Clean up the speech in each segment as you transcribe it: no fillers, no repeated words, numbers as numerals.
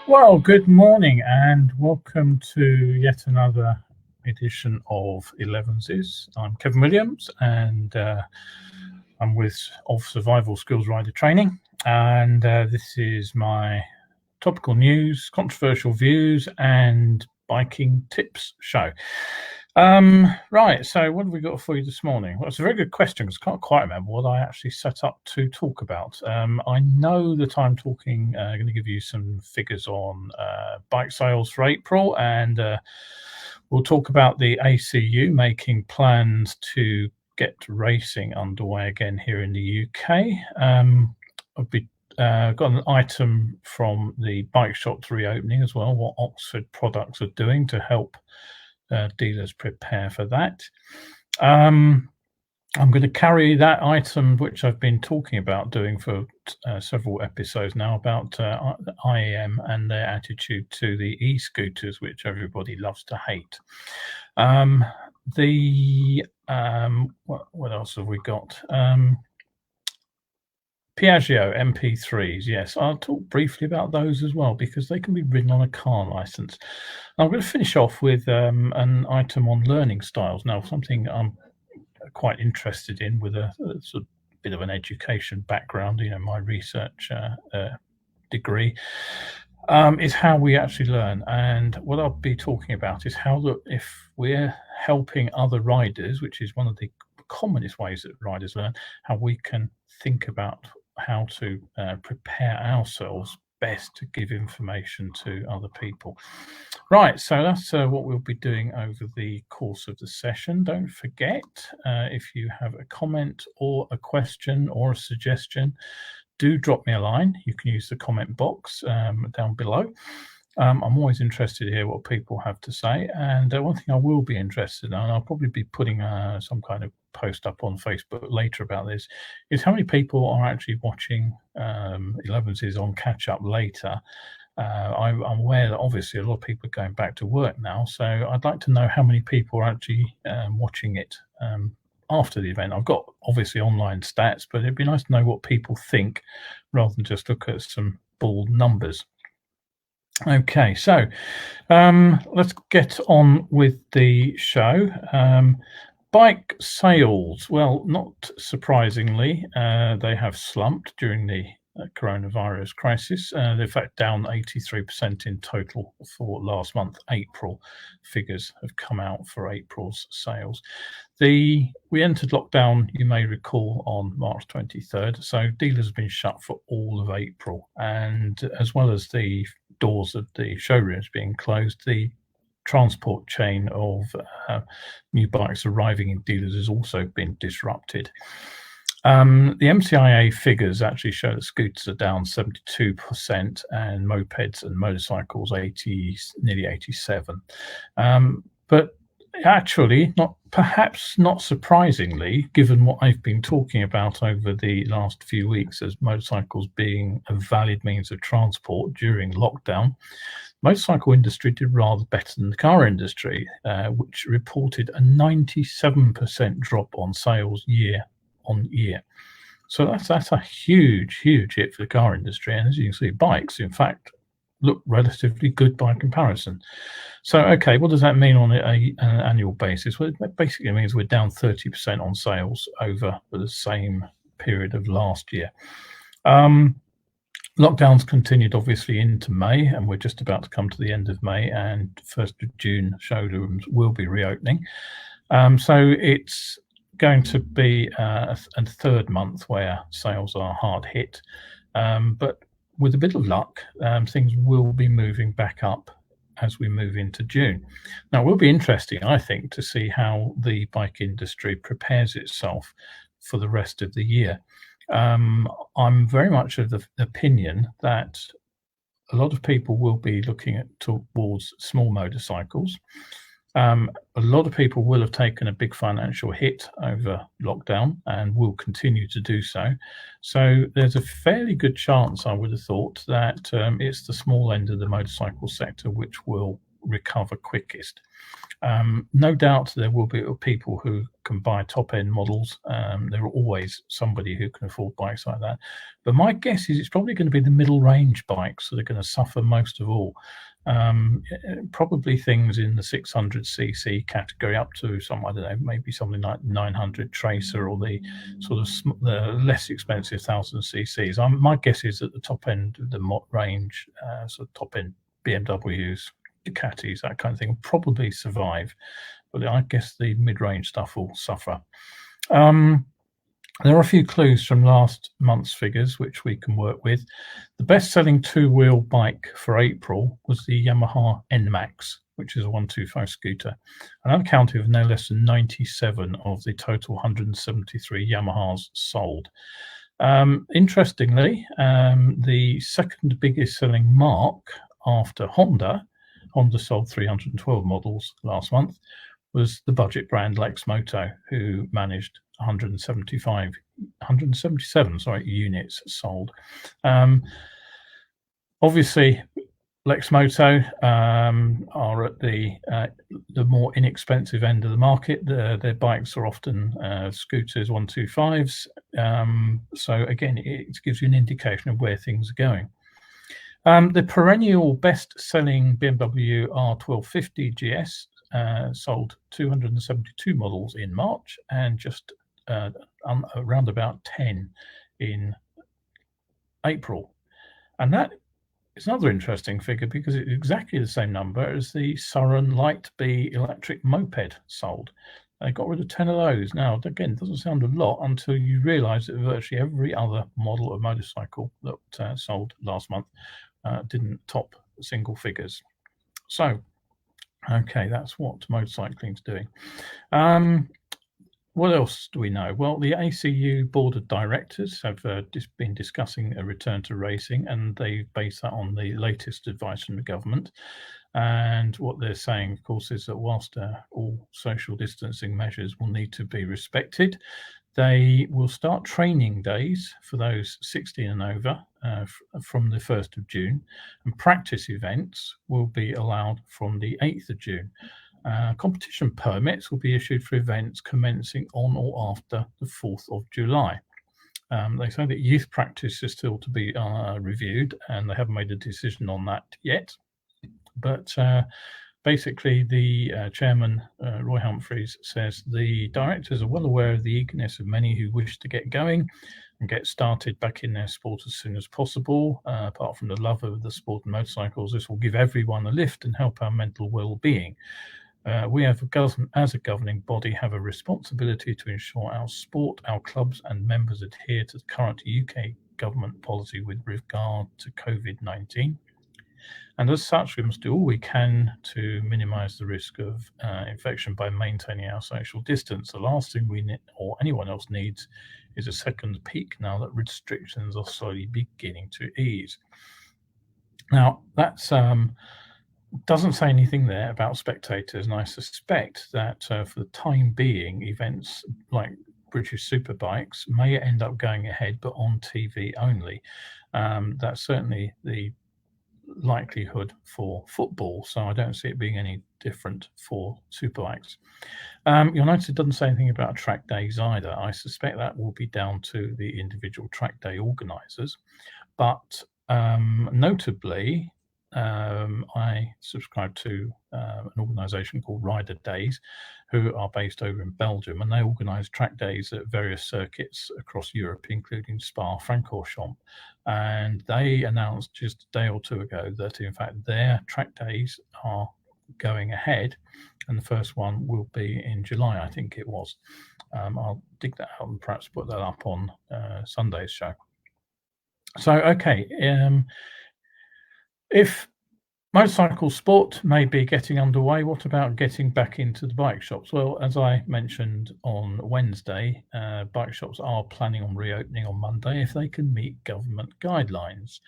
Well, good morning and welcome to yet another edition of Elevenses. I'm Kevin Williams and I'm with Survival Skills Rider Training, and this is my topical news, controversial views and biking tips show. Right, so what have we got for you this morning? Well, it's a very good question because I can't quite remember what I actually set up to talk about. I know that I'm talking, going to give you some figures on bike sales for April, and we'll talk about the ACU making plans to get racing underway again here in the UK. I've got an item from the bike shop's reopening as well, what Oxford products are doing to help dealers prepare for that. I'm going to carry that item which I've been talking about doing for several episodes now about IAM and their attitude to the e-scooters, which everybody loves to hate. What else have we got? Piaggio Mp3s, yes, I'll talk briefly about those as well because they can be ridden on a car license. I'm going to finish off with an item on learning styles. Now, something I'm quite interested in with a sort of bit of an education background, you know, my research degree, is how we actually learn. And what I'll be talking about is how if we're helping other riders, which is one of the commonest ways that riders learn, how we can think about how to prepare ourselves best to give information to other people. Right, so that's what we'll be doing over the course of the session. Don't forget, if you have a comment or a question or a suggestion, do drop me a line. You can use the comment box down below. I'm always interested to hear what people have to say, and one thing I will be interested in, and I'll probably be putting some kind of post up on Facebook later about this, is how many people are actually watching Elevenses on catch up later. I'm aware that obviously a lot of people are going back to work now, so I'd like to know how many people are actually watching it after the event. I've got obviously online stats, but it'd be nice to know what people think rather than just look at some bald numbers. Okay, so let's get on with the show. Bike sales, well, not surprisingly, they have slumped during the coronavirus crisis. They're in fact down 83% in total for last month. April figures have come out for April's sales. We entered lockdown, you may recall, on March 23rd, so dealers have been shut for all of April, and as well as the doors of the showrooms being closed, the transport chain of new bikes arriving in dealers has also been disrupted. The MCIA figures actually show that scooters are down 72% and mopeds and motorcycles nearly 87. But actually, perhaps not surprisingly, given what I've been talking about over the last few weeks as motorcycles being a valid means of transport during lockdown, motorcycle industry did rather better than the car industry, which reported a 97% drop on sales year on year. So that's a huge hit for the car industry. And as you can see, bikes, in fact, look relatively good by comparison. So, okay, what does that mean on an annual basis? Well, it basically means we're down 30% on sales over the same period of last year. Lockdowns continued obviously into May, and we're just about to come to the end of May, and 1st of June showrooms will be reopening. So it's going to be a third month where sales are hard hit, but with a bit of luck, things will be moving back up as we move into June. Now, it will be interesting, I think, to see how the bike industry prepares itself for the rest of the year. I'm very much of the opinion that a lot of people will be looking towards small motorcycles. A lot of people will have taken a big financial hit over lockdown and will continue to do so. So there's a fairly good chance, I would have thought, that it's the small end of the motorcycle sector which will recover quickest. No doubt there will be people who can buy top-end models. There are always somebody who can afford bikes like that. But my guess is it's probably going to be the middle-range bikes that are going to suffer most of all. Probably things in the 600cc category up to I don't know, maybe something like 900 Tracer or the sort of the less expensive 1000cc's. My guess is that the top end of the range, sort of top end BMWs, Ducatis, that kind of thing, will probably survive, but I guess the mid-range stuff will suffer. There are a few clues from last month's figures which we can work with. The best-selling two-wheel bike for April was the Yamaha NMAX, which is a 125 scooter, and that accounted for no less than 97 of the total 173 Yamahas sold. Interestingly, the second biggest selling mark after Honda sold 312 models last month, was the budget brand Lexmoto, who managed 177 units sold. Obviously, Lexmoto are at the more inexpensive end of the market. Their bikes are often scooters, 125s. So again, it gives you an indication of where things are going. The perennial best-selling BMW R1250 GS sold 272 models in March and just around about 10 in April. And that is another interesting figure because it's exactly the same number as the Surren Light B electric moped sold. They got rid of 10 of those. Now, again, it doesn't sound a lot until you realise that virtually every other model of motorcycle that sold last month didn't top single figures. So, okay, that's what motorcycling's doing. What else do we know? Well, the ACU Board of Directors have just been discussing a return to racing, and they base that on the latest advice from the government. And what they're saying, of course, is that whilst all social distancing measures will need to be respected, they will start training days for those 16 and over from the 1st of June, and practice events will be allowed from the 8th of June. Competition permits will be issued for events commencing on or after the 4th of July. They say that youth practice is still to be reviewed, and they haven't made a decision on that yet. But basically, the chairman, Roy Humphreys, says the directors are well aware of the eagerness of many who wish to get going and get started back in their sport as soon as possible. Apart from the love of the sport and motorcycles, this will give everyone a lift and help our mental well-being. We have as a governing body have a responsibility to ensure our sport, our clubs and members adhere to the current UK government policy with regard to COVID-19. And as such, we must do all we can to minimize the risk of infection by maintaining our social distance. The last thing we need, or anyone else needs, is a second peak now that restrictions are slowly beginning to ease. Now, that's doesn't say anything there about spectators, and I suspect that for the time being, events like British Superbikes may end up going ahead, but on TV only. That's certainly the likelihood for football, so I don't see it being any different for Superbikes. You'll notice it doesn't say anything about track days either. I suspect that will be down to the individual track day organisers, but notably, I subscribe to an organisation called Rider Days, who are based over in Belgium, and they organise track days at various circuits across Europe, including Spa-Francorchamps. And they announced just a day or two ago that, in fact, their track days are going ahead, and the first one will be in July, I think it was. I'll dig that out and perhaps put that up on Sunday's show. So, okay, if motorcycle sport may be getting underway, what about getting back into the bike shops? Well, as I mentioned on Wednesday, bike shops are planning on reopening on Monday if they can meet government guidelines.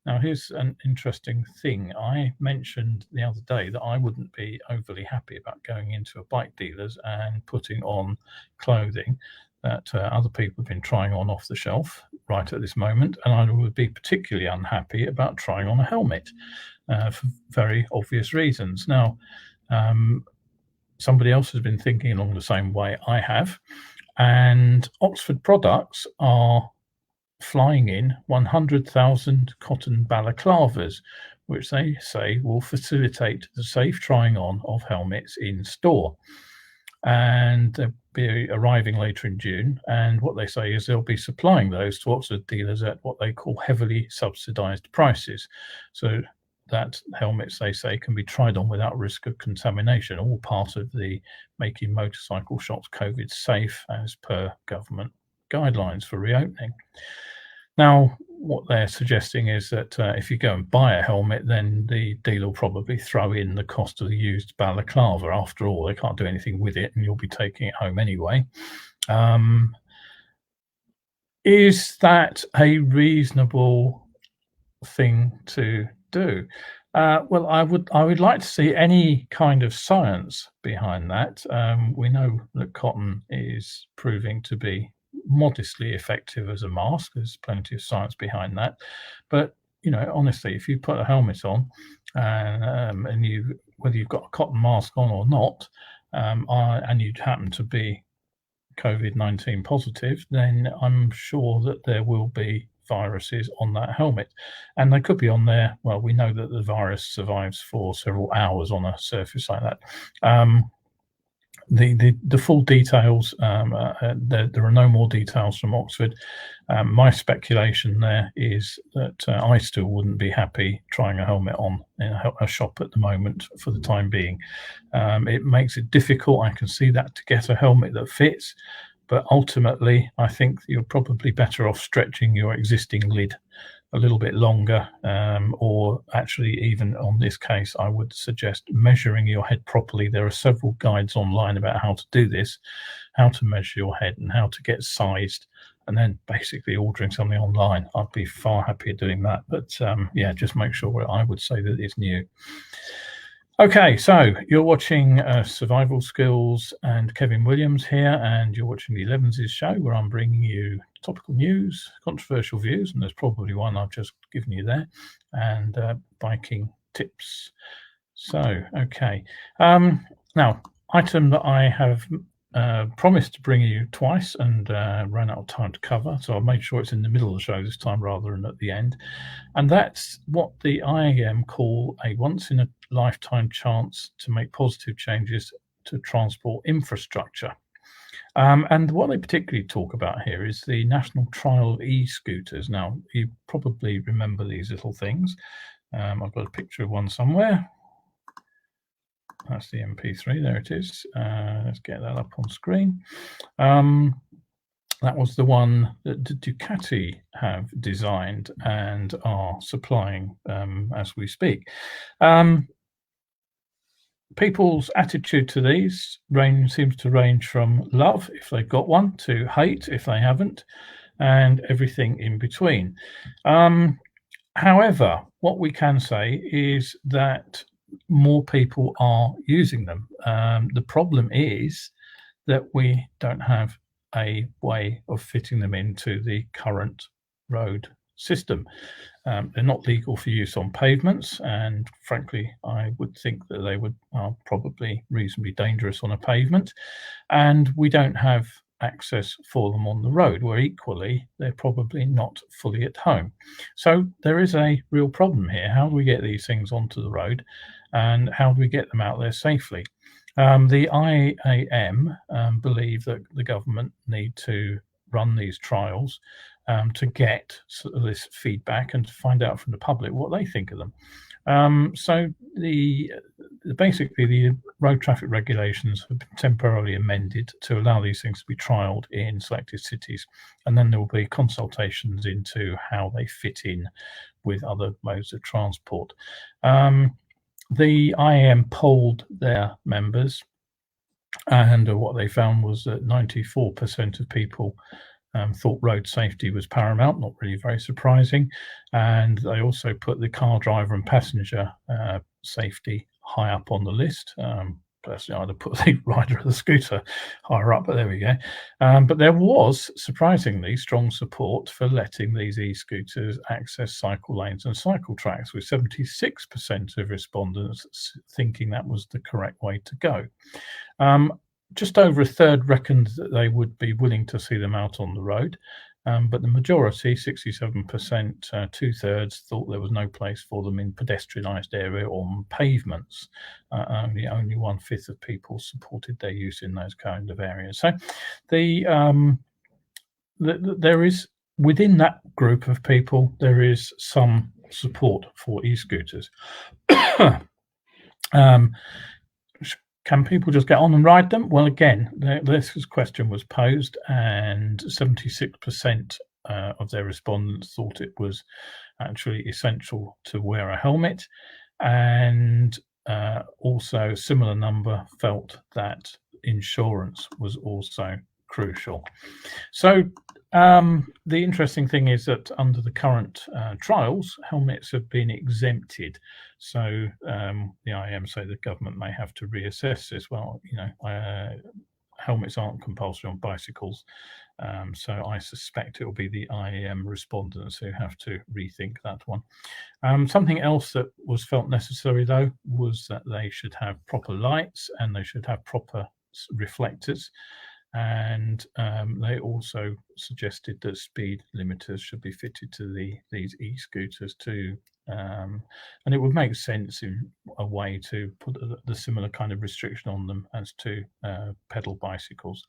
Now, here's an interesting thing. I mentioned the other day that I wouldn't be overly happy about going into a bike dealer's and putting on clothing that other people have been trying on off the shelf right at this moment, and I would be particularly unhappy about trying on a helmet for very obvious reasons. Now, somebody else has been thinking along the same way I have, and Oxford Products are flying in 100,000 cotton balaclavas, which they say will facilitate the safe trying on of helmets in store. And they'll be arriving later in June. And what they say is they'll be supplying those to Oxford dealers at what they call heavily subsidised prices. So that helmets, they say, can be tried on without risk of contamination, all part of the making motorcycle shops COVID safe as per government guidelines for reopening. Now, what they're suggesting is that if you go and buy a helmet, then the dealer will probably throw in the cost of the used balaclava. After all, they can't do anything with it, and you'll be taking it home anyway. Is that a reasonable thing to do? Well, I would like to see any kind of science behind that. We know that cotton is proving to be modestly effective as a mask. There's plenty of science behind that. But, you know, honestly, if you put a helmet on and whether you've got a cotton mask on or not, and you happen to be COVID-19 positive, then I'm sure that there will be viruses on that helmet, and they could be on there. Well, we know that the virus survives for several hours on a surface like that. The full details, there are no more details from Oxford. My speculation there is that I still wouldn't be happy trying a helmet on in a shop at the moment for the time being. It makes it difficult. I can see that, to get a helmet that fits, but ultimately I think you're probably better off stretching your existing lid a little bit longer, or actually, even on this case, I would suggest measuring your head properly. There are several guides online about how to do this, how to measure your head and how to get sized, and then basically ordering something online. I'd be far happier doing that, but yeah, just make sure. I would say that it's new. Okay, so you're watching Survival Skills and Kevin Williams here, and you're watching the Elevenses show, where I'm bringing you topical news, controversial views, and there's probably one I've just given you there, and biking tips. So, okay. Now, item that I have promised to bring you twice and ran out of time to cover, so I made sure it's in the middle of the show this time rather than at the end, and that's what the IAM call a once-in-a-lifetime chance to make positive changes to transport infrastructure. And what they particularly talk about here is the national trial of e-scooters. Now, you probably remember these little things. I've got a picture of one somewhere. That's the MP3, there it is. Let's get that up on screen. That was the one that Ducati have designed and are supplying as we speak. People's attitude to these seems to range from love, if they've got one, to hate, if they haven't, and everything in between. However, what we can say is that more people are using them. The problem is that we don't have a way of fitting them into the current road system. They're not legal for use on pavements, and frankly, I would think that they are probably reasonably dangerous on a pavement. And we don't have access for them on the road, where equally they're probably not fully at home. So there is a real problem here. How do we get these things onto the road, and how do we get them out there safely? The IAM believe that the government need to run these trials to get sort of this feedback and to find out from the public what they think of them. So basically the road traffic regulations have been temporarily amended to allow these things to be trialled in selected cities, and then there will be consultations into how they fit in with other modes of transport. The IAM polled their members, and what they found was that 94% of people thought road safety was paramount, not really very surprising. And they also put the car driver and passenger safety high up on the list. Personally, I'd have put the rider of the scooter higher up, but there we go. But there was surprisingly strong support for letting these e-scooters access cycle lanes and cycle tracks, with 76% of respondents thinking that was the correct way to go. Just over a third reckoned that they would be willing to see them out on the road, but the majority, 67%, 2/3, thought there was no place for them in pedestrianised area or on pavements. Only 1/5 of people supported their use in those kind of areas. So there is, within that group of people, there is some support for e-scooters. Can people just get on and ride them? Well, again, this question was posed, and 76% of their respondents thought it was actually essential to wear a helmet, and also a similar number felt that insurance was also crucial. So the interesting thing is that under the current trials, helmets have been exempted. So the IAM say the government may have to reassess this. Well, helmets aren't compulsory on bicycles, so I suspect it will be the IAM respondents who have to rethink that one. Something else that was felt necessary, though, was that they should have proper lights and they should have proper reflectors. And they also suggested that speed limiters should be fitted to these e-scooters too. And it would make sense in a way to put the similar kind of restriction on them as to pedal bicycles.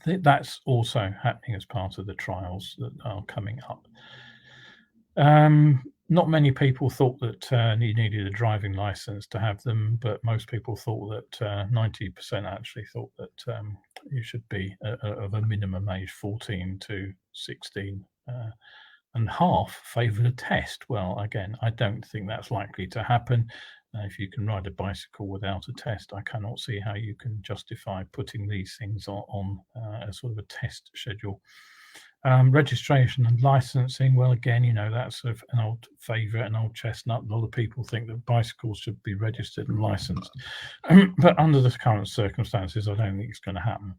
That's also happening as part of the trials that are coming up. Not many people thought that you needed a driving license to have them, but most people thought that 90% actually thought that you should be of a minimum age 14 to 16, and half favoured a test. Well, again, I don't think that's likely to happen. If you can ride a bicycle without a test, I cannot see how you can justify putting these things on a sort of a test schedule. Registration and licensing, well, again, that's an old favourite, an old chestnut. A lot of people think that bicycles should be registered and licensed, but under the current circumstances, I don't think it's going to happen.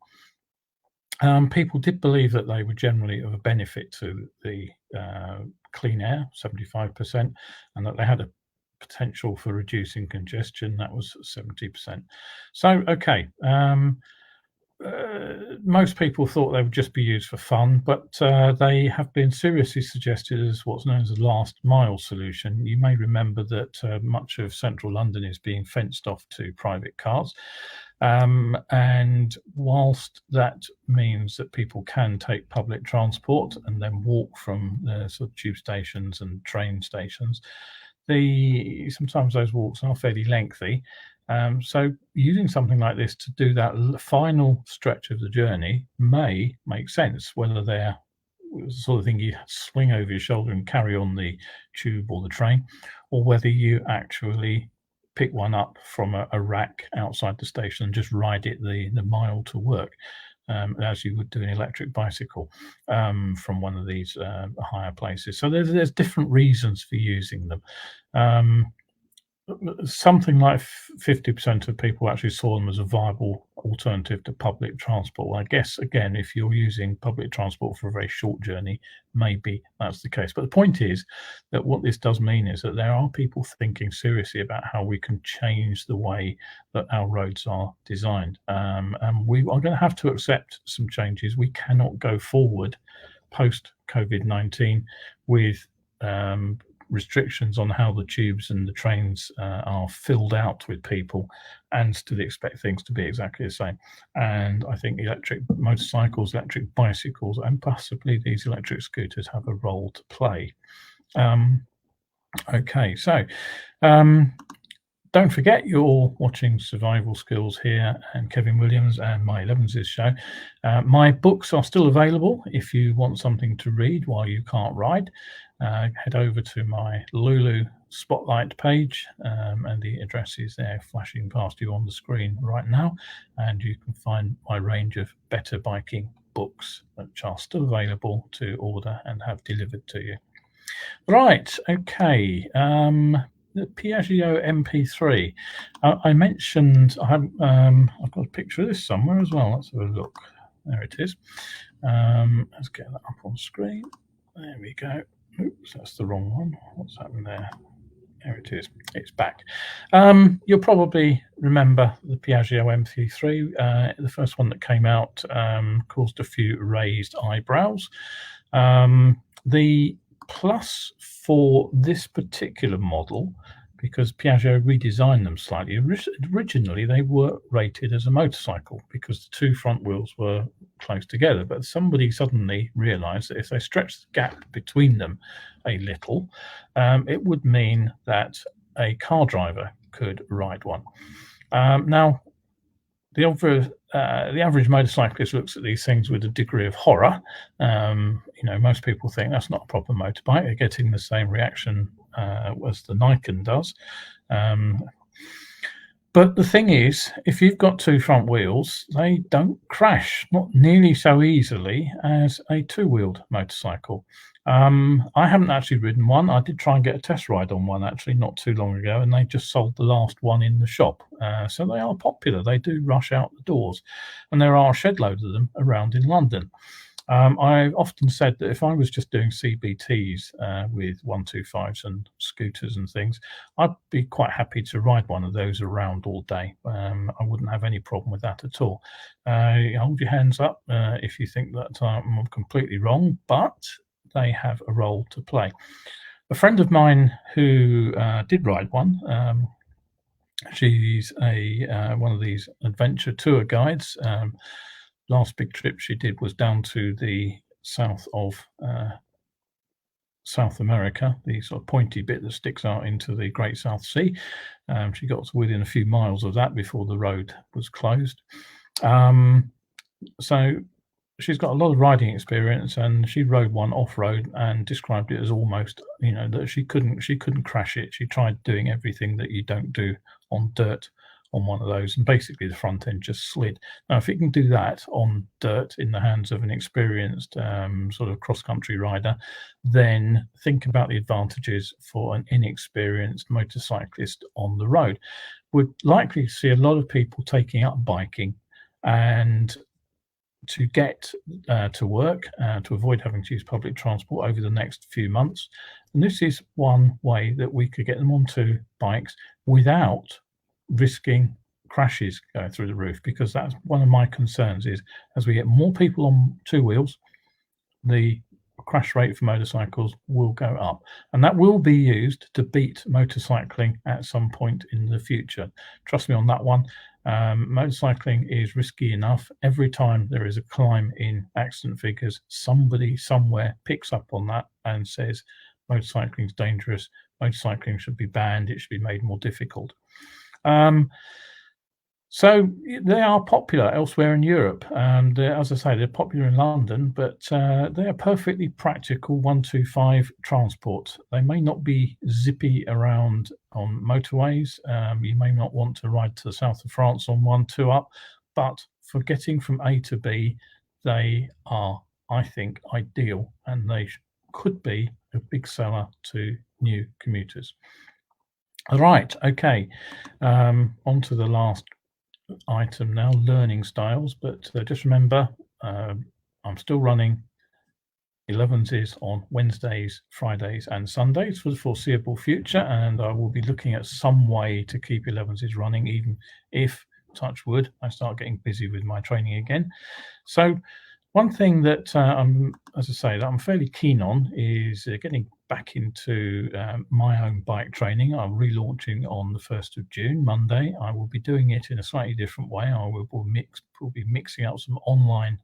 People did believe that they were generally of a benefit to the clean air, 75%, and that they had a potential for reducing congestion, that was 70%. So, okay. Most people thought they would just be used for fun, but they have been seriously suggested as what's known as a last mile solution. You may remember that much of central London is being fenced off to private cars. And whilst that means that people can take public transport and then walk from the sort of tube stations and train stations, sometimes those walks are fairly lengthy. So using something like this to do that final stretch of the journey may make sense, whether they're the sort of thing you swing over your shoulder and carry on the tube or the train, or whether you actually pick one up from a rack outside the station and just ride it the mile to work, as you would do an electric bicycle, from one of these higher places. So there's different reasons for using them. Something like 50% of people actually saw them as a viable alternative to public transport. Well, I guess, again, if you're using public transport for a very short journey, maybe that's the case. But the point is that what this does mean is that there are people thinking seriously about how we can change the way that our roads are designed. And we are going to have to accept some changes. We cannot go forward post COVID-19 with restrictions on how the tubes and the trains are filled out with people, and still expect things to be exactly the same. And I think electric motorcycles, electric bicycles, and possibly these electric scooters have a role to play. Okay, so don't forget you're watching Survival Skills here and Kevin Williams and my Elevenses show. My books are still available if you want something to read while you can't ride. Head over to my Lulu Spotlight page, and the address is there flashing past you on the screen right now, and you can find my range of better biking books which are still available to order and have delivered to you. Right, okay. The Piaggio Mp3. I mentioned I've got a picture of this somewhere as well. Let's have a look. There it is. Let's get that up on screen. There we go. Oops, that's the wrong one. What's happened there? There it is. It's back. You'll probably remember the Piaggio Mp3. The first one that came out caused a few raised eyebrows. The plus for this particular model, because Piaggio redesigned them slightly. Originally, they were rated as a motorcycle because the two front wheels were close together. But somebody suddenly realized that if they stretched the gap between them a little, it would mean that a car driver could ride one. Now, the average motorcyclist looks at these things with a degree of horror. Most people think that's not a proper motorbike. They're getting the same reaction as the Nikon does. But the thing is, if you've got two front wheels, they don't crash, not nearly so easily as a two-wheeled motorcycle. I haven't actually ridden one. I did try and get a test ride on one actually not too long ago, and they just sold the last one in the shop. So they are popular. They do rush out the doors, and there are a shed load of them around in London. I've often said that if I was just doing CBTs with 125s and scooters and things, I'd be quite happy to ride one of those around all day. I wouldn't have any problem with that at all. Hold your hands up if you think that I'm completely wrong, but they have a role to play. A friend of mine who did ride one, she's one of these adventure tour guides. Last big trip she did was down to the south of South America, the sort of pointy bit that sticks out into the Great South Sea. She got within a few miles of that before the road was closed. So she's got a lot of riding experience, and she rode one off-road and described it as almost, that she couldn't crash it. She tried doing everything that you don't do on dirt on one of those, and basically the front end just slid. Now, if you can do that on dirt in the hands of an experienced sort of cross-country rider, then think about the advantages for an inexperienced motorcyclist on the road. We'd likely see a lot of people taking up biking, and to get to work, to avoid having to use public transport over the next few months. And this is one way that we could get them onto bikes without risking crashes going through the roof, because that's one of my concerns, is as we get more people on two wheels, the crash rate for motorcycles will go up, and that will be used to beat motorcycling at some point in the future. Trust me on that one. Motorcycling is risky enough. Every time there is a climb in accident figures, somebody somewhere picks up on that and says motorcycling is dangerous, motorcycling should be banned, it should be made more difficult. So they are popular elsewhere in Europe, and as I say, they're popular in London, but they are perfectly practical 125 transport. They may not be zippy around on motorways. You may not want to ride to the south of France on 1 2 up, but for getting from A to B, they are, I think, ideal, and they could be a big seller to new commuters. All right, okay, on to the last item now, learning styles, but just remember, I'm still running Elevenses on Wednesdays, Fridays and Sundays for the foreseeable future, and I will be looking at some way to keep Elevenses running, even if, touch wood, I start getting busy with my training again. So one thing that as I say, that I'm fairly keen on is getting back into my own bike training. I'm relaunching on the 1st of June, Monday. I will be doing it in a slightly different way. I will be mixing up some online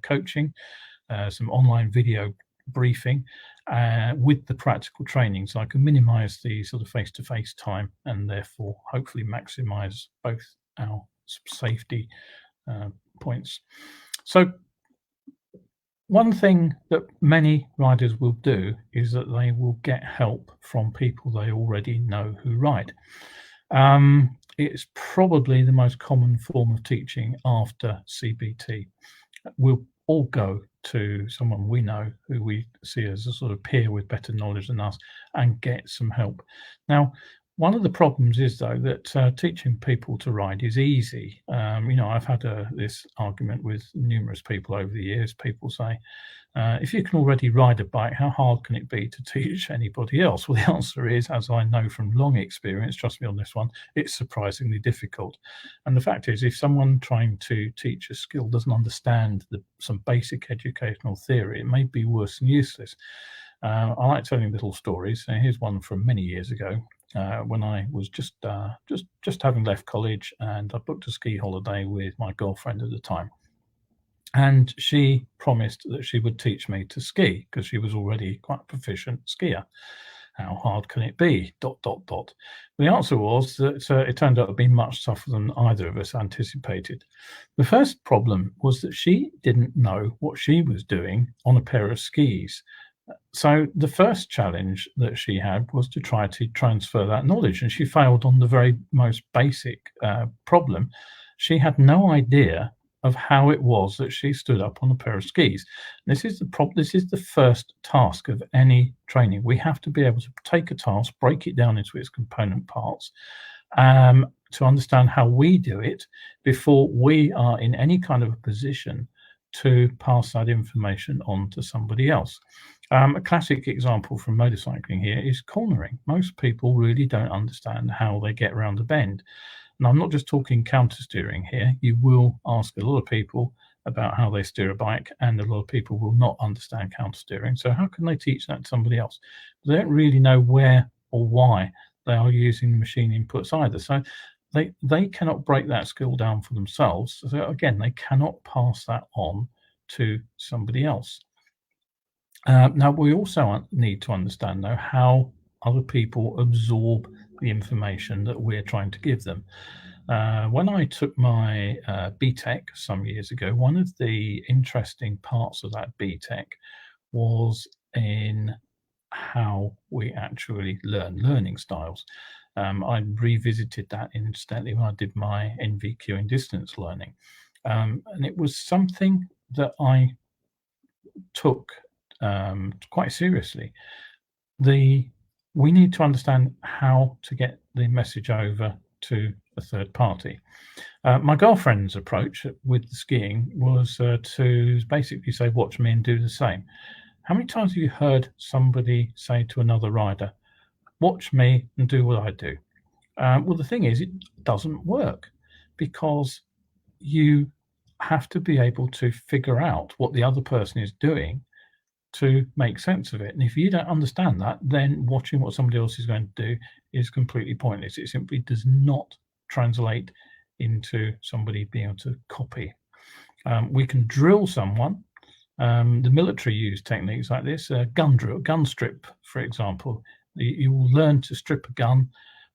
coaching, some online video briefing with the practical training, so I can minimize the sort of face-to-face time and therefore hopefully maximize both our safety points. So one thing that many riders will do is that they will get help from people they already know who ride. It's probably the most common form of teaching after CBT. We'll all go to someone we know who we see as a sort of peer with better knowledge than us and get some help. Now, one of the problems is, though, that teaching people to ride is easy. I've had this argument with numerous people over the years. People say, if you can already ride a bike, how hard can it be to teach anybody else? Well, the answer is, as I know from long experience, trust me on this one, it's surprisingly difficult. And the fact is, if someone trying to teach a skill doesn't understand some basic educational theory, it may be worse than useless. I like telling little stories. Here's one from many years ago. When I was just having left college, and I booked a ski holiday with my girlfriend at the time, and she promised that she would teach me to ski because she was already quite a proficient skier. How hard can it be? ... The answer was that it turned out to be much tougher than either of us anticipated. The first problem was that she didn't know what she was doing on a pair of skis. So the first challenge that she had was to try to transfer that knowledge, and she failed on the very most basic problem. She had no idea of how it was that she stood up on a pair of skis. This is the first task of any training. We have to be able to take a task, break it down into its component parts, to understand how we do it before we are in any kind of a position to pass that information on to somebody else. A classic example from motorcycling here is cornering. Most people really don't understand how they get around a bend. And I'm not just talking counter steering here. You will ask a lot of people about how they steer a bike, and a lot of people will not understand counter steering. So how can they teach that to somebody else? They don't really know where or why they are using the machine inputs either. So they cannot break that skill down for themselves. So again, they cannot pass that on to somebody else. Now, we also need to understand, though, how other people absorb the information that we're trying to give them. When I took my BTEC some years ago, one of the interesting parts of that BTEC was in how we actually learning styles. I revisited that incidentally when I did my NVQ in distance learning. And it was something that I took quite seriously. We need to understand how to get the message over to a third party. My girlfriend's approach with the skiing was to basically say, watch me and do the same. How many times have you heard somebody say to another rider, watch me and do what I do? Well, the thing is, it doesn't work, because you have to be able to figure out what the other person is doing to make sense of it. And if you don't understand that, then watching what somebody else is going to do is completely pointless. It simply does not translate into somebody being able to copy. We can drill someone. The military use techniques like this, gun strip, for example. You will learn to strip a gun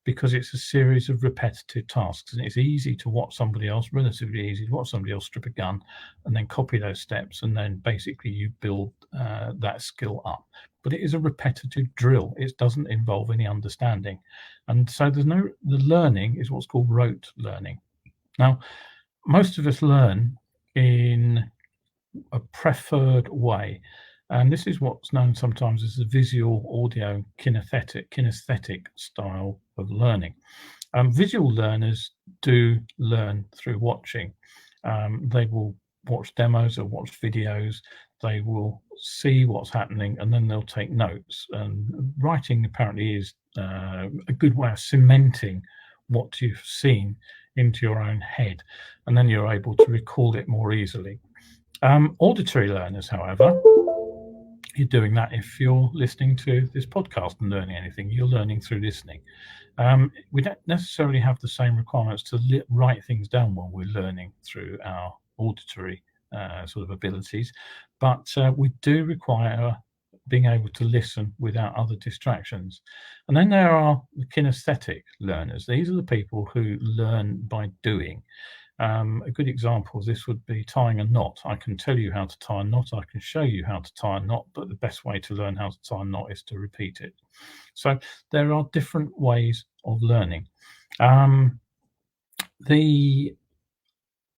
because it's a series of repetitive tasks, and it's easy to watch somebody else, relatively easy to watch somebody else strip a gun and then copy those steps, and then basically you build that skill up. But it is a repetitive drill. It doesn't involve any understanding. And so the learning is what's called rote learning. Now, most of us learn in a preferred way. And this is what's known sometimes as the visual, audio, kinesthetic style of learning. Visual learners do learn through watching. They will watch demos or watch videos. They will see what's happening, and then they'll take notes. And writing apparently is a good way of cementing what you've seen into your own head, and then you're able to recall it more easily. Auditory learners, however, you're doing that if you're listening to this podcast and learning anything, you're learning through listening. We don't necessarily have the same requirements to write things down while we're learning through our auditory sort of abilities, but we do require being able to listen without other distractions. And then there are the kinesthetic learners. These are the people who learn by doing. A good example of this would be tying a knot. I can tell you how to tie a knot, I can show you how to tie a knot, but the best way to learn how to tie a knot is to repeat it. So there are different ways of learning.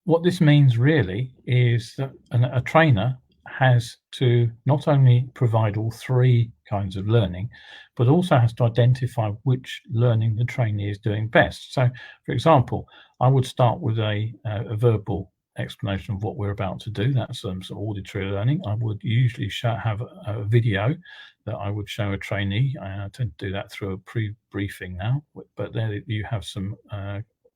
What this means really is that a trainer has to not only provide all three kinds of learning, but also has to identify which learning the trainee is doing best. So, for example, I would start with a verbal explanation of what we're about to do. That's some sort of auditory learning. I would usually have a video that I would show a trainee. I tend to do that through a pre-briefing now, but there you have some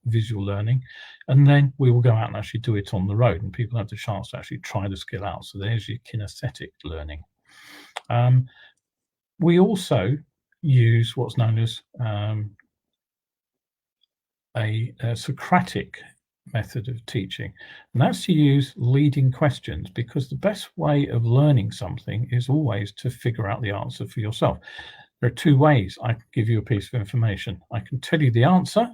visual learning, and then we will go out and actually do it on the road, and people have the chance to actually try the skill out. So there's your kinesthetic learning. We also use what's known as a Socratic method of teaching, and that's to use leading questions, because the best way of learning something is always to figure out the answer for yourself. There are two ways I can give you a piece of information. I can tell you the answer,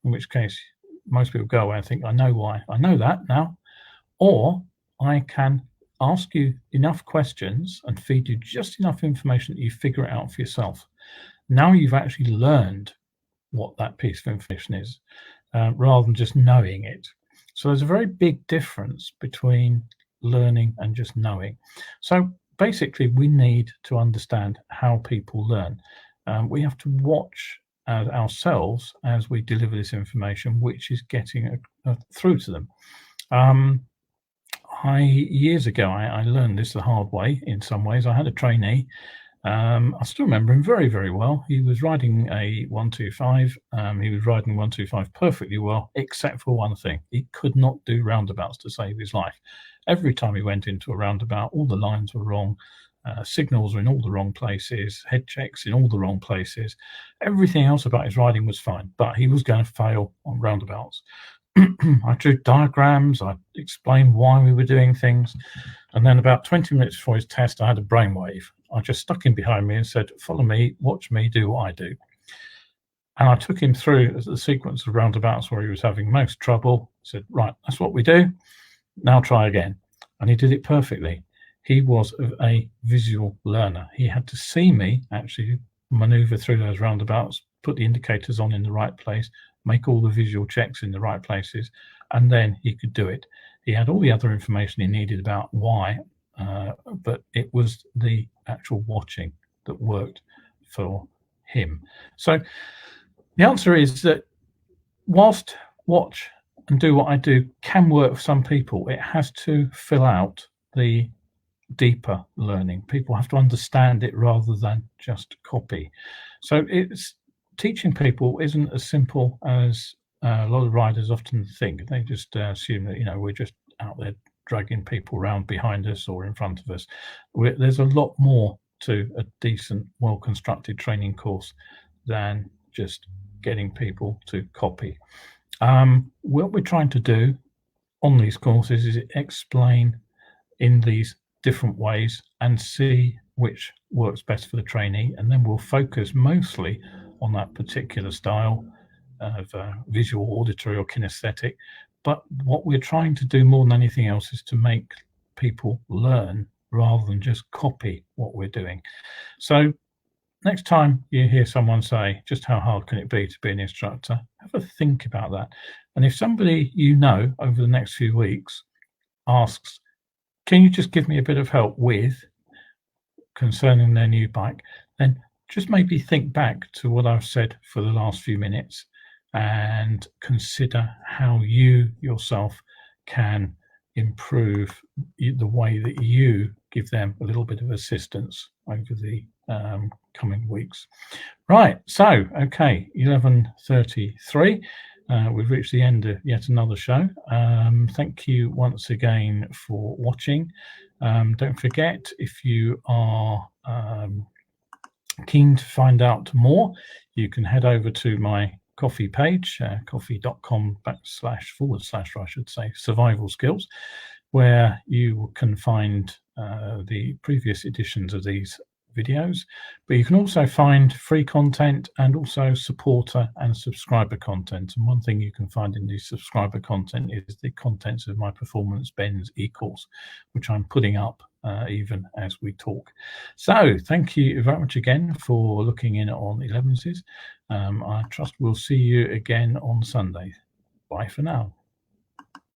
in which case most people go away and think, I know why, I know that now. Or I can ask you enough questions and feed you just enough information that you figure it out for yourself. Now you've actually learned what that piece of information is, rather than just knowing it. So there's a very big difference between learning and just knowing. So basically we need to understand how people learn. We have to watch ourselves as we deliver this information, which is getting through to them. Years ago, I learned this the hard way in some ways. I had a trainee. I still remember him very, very well. He was riding a 125. He was riding 125 perfectly well, except for one thing. He could not do roundabouts to save his life. Every time he went into a roundabout, all the lines were wrong. Signals were in all the wrong places, head checks in all the wrong places. Everything else about his riding was fine, but he was going to fail on roundabouts. I drew diagrams, I explained why we were doing things, and then about 20 minutes before his test, I had a brainwave. I just stuck him behind me and said, follow me, watch me do what I do. And I took him through the sequence of roundabouts where he was having most trouble. I said, right, that's what we do. Now try again. And he did it perfectly. He was a visual learner. He had to see me actually maneuver through those roundabouts, put the indicators on in the right place, make all the visual checks in the right places, and then he could do it. He had all the other information he needed about why, but it was the actual watching that worked for him. So the answer is that whilst watch and do what I do can work for some people, it has to fill out the deeper learning. People have to understand it rather than just copy. So it's teaching people isn't as simple as a lot of riders often think. They just assume that we're just out there dragging people around behind us or in front of us. There's a lot more to a decent, well-constructed training course than just getting people to copy. What we're trying to do on these courses is explain in these different ways and see which works best for the trainee, and then we'll focus mostly on that particular style of visual, auditory, or kinesthetic. But what we're trying to do more than anything else is to make people learn rather than just copy what we're doing. So next time you hear someone say, just how hard can it be to be an instructor, have a think about that. And if somebody you know over the next few weeks asks, can you just give me a bit of help with concerning their new bike, then just maybe think back to what I've said for the last few minutes and consider how you yourself can improve the way that you give them a little bit of assistance over the coming weeks. Right, so okay, 11:33. We've reached the end of yet another show. Thank you once again for watching. Don't forget, if you are keen to find out more, you can head over to my Ko-fi page, ko-fi.com// I should say, survival skills, where you can find the previous editions of these videos, but you can also find free content and also supporter and subscriber content. And one thing you can find in the subscriber content is the contents of my performance bends e-course, which I'm putting up even as we talk. So thank you very much again for looking in on Elevenses. I trust we'll see you again on Sunday. Bye for now.